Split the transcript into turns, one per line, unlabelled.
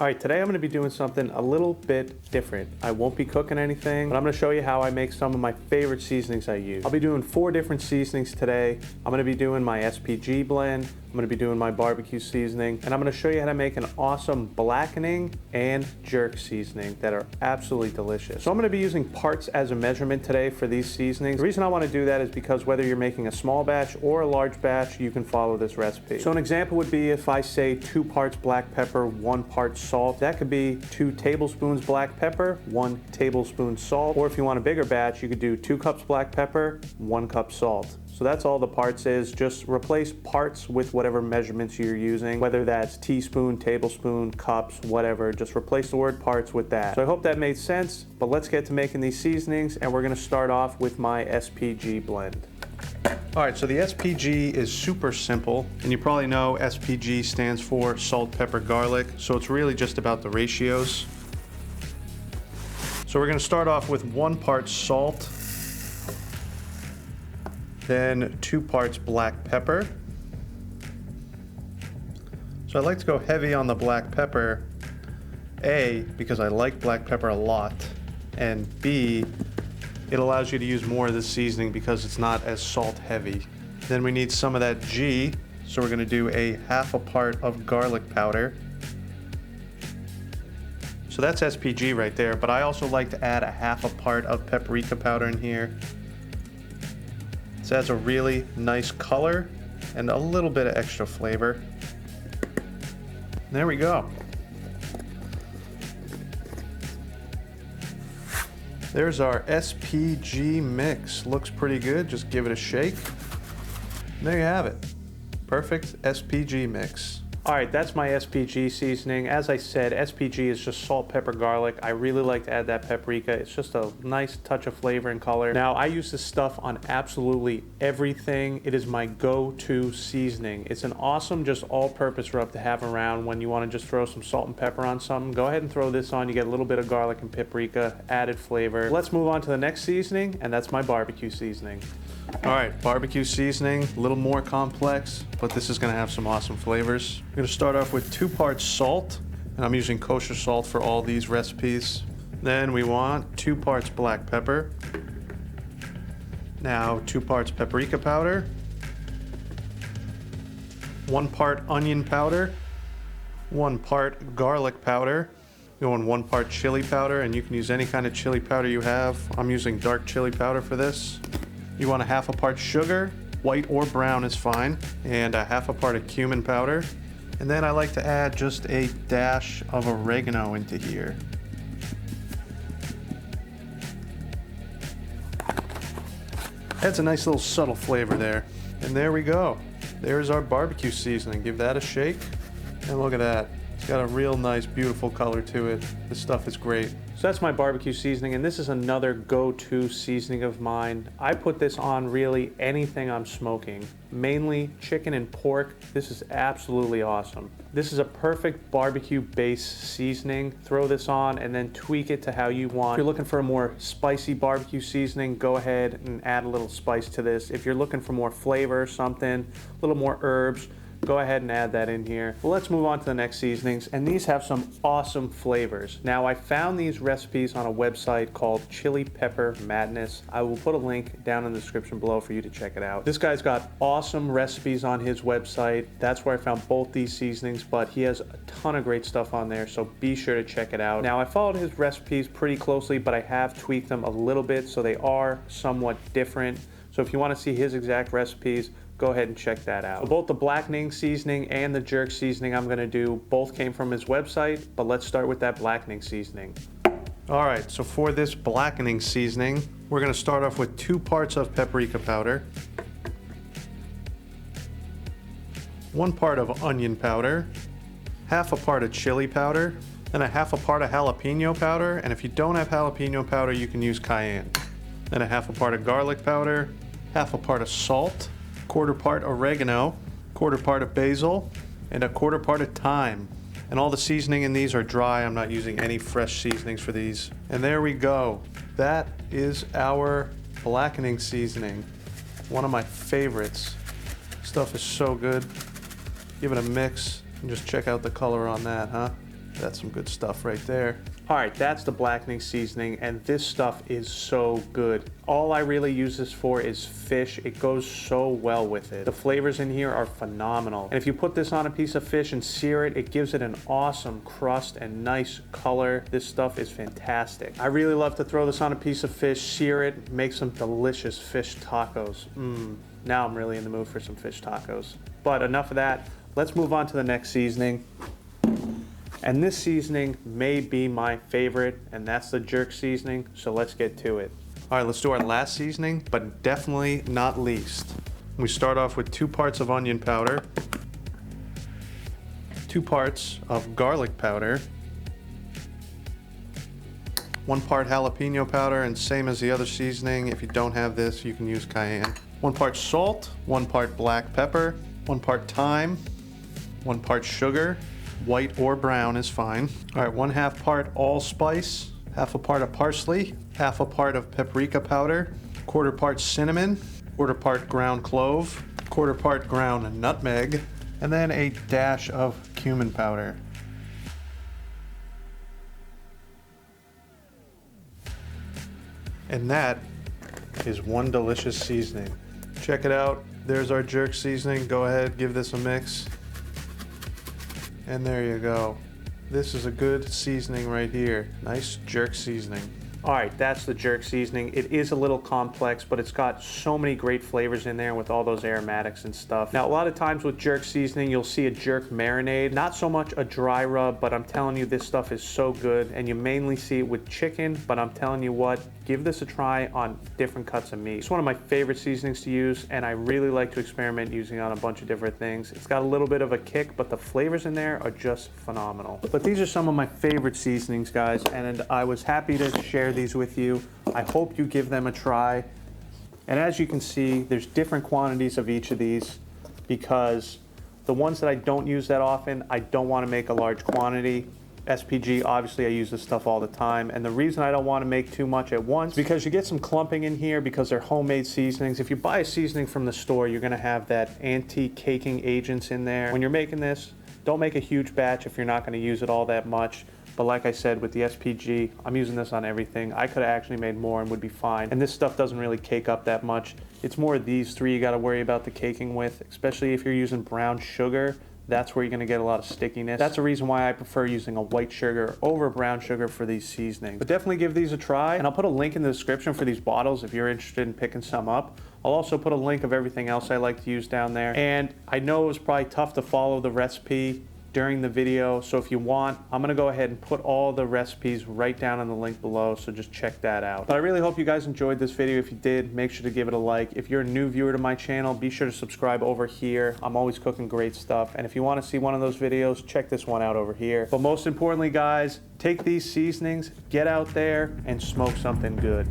All right, today I'm gonna be doing something a little bit different. I won't be cooking anything, but I'm gonna show you how I make some of my favorite seasonings I use. I'll be doing 4 different seasonings today. I'm gonna be doing my SPG blend, I'm gonna be doing my barbecue seasoning, and I'm gonna show you how to make an awesome blackening and jerk seasoning that are absolutely delicious. So I'm gonna be using parts as a measurement today for these seasonings. The reason I wanna do that is because whether you're making a small batch or a large batch, you can follow this recipe. So an example would be if I say 2 parts black pepper, 1 part salt, that could be 2 tablespoons black pepper, 1 tablespoon salt, or if you want a bigger batch, you could do 2 cups black pepper, 1 cup salt. So that's all the parts is. Just replace parts with whatever measurements you're using, whether that's teaspoon, tablespoon, cups, whatever. Just replace the word parts with that. So I hope that made sense, but let's get to making these seasonings, and we're gonna start off with my SPG blend. All right, so the SPG is super simple, and you probably know SPG stands for salt, pepper, garlic, so it's really just about the ratios. So we're gonna start off with 1 part salt, then 2 parts black pepper. So I like to go heavy on the black pepper, A, because I like black pepper a lot, and B, it allows you to use more of this seasoning because it's not as salt heavy. Then we need some of that G, so we're gonna do a 1/2 part of garlic powder. So that's SPG right there, but I also like to add a 1/2 part of paprika powder in here. This adds a really nice color and a little bit of extra flavor. There we go. There's our SPG mix. Looks pretty good. Just give it a shake. And there you have it. Perfect SPG mix. All right, that's my SPG seasoning. As I said, SPG is just salt, pepper, garlic. I really like to add that paprika. It's just a nice touch of flavor and color. Now, I use this stuff on absolutely everything. It is my go-to seasoning. It's an awesome, just all-purpose rub to have around when you want to just throw some salt and pepper on something. Go ahead and throw this on. You get a little bit of garlic and paprika, added flavor. Let's move on to the next seasoning, and that's my barbecue seasoning. All right, barbecue seasoning, a little more complex, but this is gonna have some awesome flavors. I'm gonna start off with 2 parts salt, and I'm using kosher salt for all these recipes. Then we want 2 parts black pepper. Now 2 parts paprika powder, 1 part onion powder, 1 part garlic powder, going 1 part chili powder, and you can use any kind of chili powder you have. I'm using dark chili powder for this. You want a 1/2 part sugar, white or brown is fine, and a 1/2 part of cumin powder. And then I like to add just a dash of oregano into here. Adds a nice little subtle flavor there. And there we go. There's our barbecue seasoning. Give that a shake. And look at that. It's got a real nice, beautiful color to it. This stuff is great. So that's my barbecue seasoning, and this is another go-to seasoning of mine. I put this on really anything I'm smoking, mainly chicken and pork. This is absolutely awesome. This is a perfect barbecue base seasoning. Throw this on and then tweak it to how you want. If you're looking for a more spicy barbecue seasoning, go ahead and add a little spice to this. If you're looking for more flavor or something, a little more herbs, go ahead and add that in here. Well, let's move on to the next seasonings, and these have some awesome flavors. Now, I found these recipes on a website called Chili Pepper Madness. I will put a link down in the description below for you to check it out. This guy's got awesome recipes on his website. That's where I found both these seasonings, but he has a ton of great stuff on there, so be sure to check it out. Now, I followed his recipes pretty closely, but I have tweaked them a little bit, so they are somewhat different. So if you want to see his exact recipes, go ahead and check that out. So both the blackening seasoning and the jerk seasoning I'm gonna do, both came from his website, but let's start with that blackening seasoning. All right, so for this blackening seasoning, we're gonna start off with 2 parts of paprika powder, 1 part of onion powder, 1/2 part of chili powder, and a 1/2 part of jalapeno powder, and if you don't have jalapeno powder, you can use cayenne. Then a 1/2 part of garlic powder, 1/2 part of salt, 1/4 part oregano, 1/4 part of basil, and a 1/4 part of thyme. And all the seasoning in these are dry. I'm not using any fresh seasonings for these. And there we go. That is our blackening seasoning. One of my favorites. Stuff is so good. Give it a mix and just check out the color on that, huh? That's some good stuff right there. All right, that's the blackening seasoning, and this stuff is so good. All I really use this for is fish. It goes so well with it. The flavors in here are phenomenal. And if you put this on a piece of fish and sear it, it gives it an awesome crust and nice color. This stuff is fantastic. I really love to throw this on a piece of fish, sear it, make some delicious fish tacos. Now I'm really in the mood for some fish tacos. But enough of that. Let's move on to the next seasoning. And this seasoning may be my favorite, and that's the jerk seasoning, so let's get to it. All right, let's do our last seasoning, but definitely not least. We start off with 2 parts of onion powder, 2 parts of garlic powder, 1 part jalapeno powder, and same as the other seasoning, if you don't have this, you can use cayenne. 1 part salt, 1 part black pepper, 1 part thyme, 1 part sugar, white or brown is fine. All right, 1/2 part allspice, 1/2 part of parsley, 1/2 part of paprika powder, 1/4 part cinnamon, 1/4 part ground clove, 1/4 part ground nutmeg, and then a dash of cumin powder. And that is one delicious seasoning. Check it out. There's our jerk seasoning. Go ahead, give this a mix. And there you go. This is a good seasoning right here. Nice jerk seasoning. All right, that's the jerk seasoning. It is a little complex, but it's got so many great flavors in there with all those aromatics and stuff. Now, a lot of times with jerk seasoning, you'll see a jerk marinade. Not so much a dry rub, but I'm telling you, this stuff is so good. And you mainly see it with chicken, but I'm telling you what, give this a try on different cuts of meat. It's one of my favorite seasonings to use, and I really like to experiment using it on a bunch of different things. It's got a little bit of a kick, but the flavors in there are just phenomenal. But these are some of my favorite seasonings, guys, and I was happy to share these with you. I hope you give them a try. And as you can see, there's different quantities of each of these because the ones that I don't use that often, I don't want to make a large quantity. SPG, obviously I use this stuff all the time, and the reason I don't want to make too much at once because you get some clumping in here because they're homemade seasonings. If you buy a seasoning from the store, you're going to have that anti-caking agents in there. When you're making this, don't make a huge batch if you're not going to use it all that much. But like I said, with the SPG, I'm using this on everything. I could have actually made more and would be fine. And this stuff doesn't really cake up that much. It's more these 3 you got to worry about the caking with, especially if you're using brown sugar. That's where you're going to get a lot of stickiness. That's the reason why I prefer using a white sugar over brown sugar for these seasonings. But definitely give these a try, and I'll put a link in the description for these bottles if you're interested in picking some up. I'll also put a link of everything else I like to use down there. And I know it was probably tough to follow the recipe during the video, so if you want, I'm gonna go ahead and put all the recipes right down in the link below, so just check that out. But I really hope you guys enjoyed this video. If you did, make sure to give it a like. If you're a new viewer to my channel, be sure to subscribe over here. I'm always cooking great stuff, and if you want to see one of those videos, check this one out over here. But most importantly, guys, take these seasonings, get out there, and smoke something good.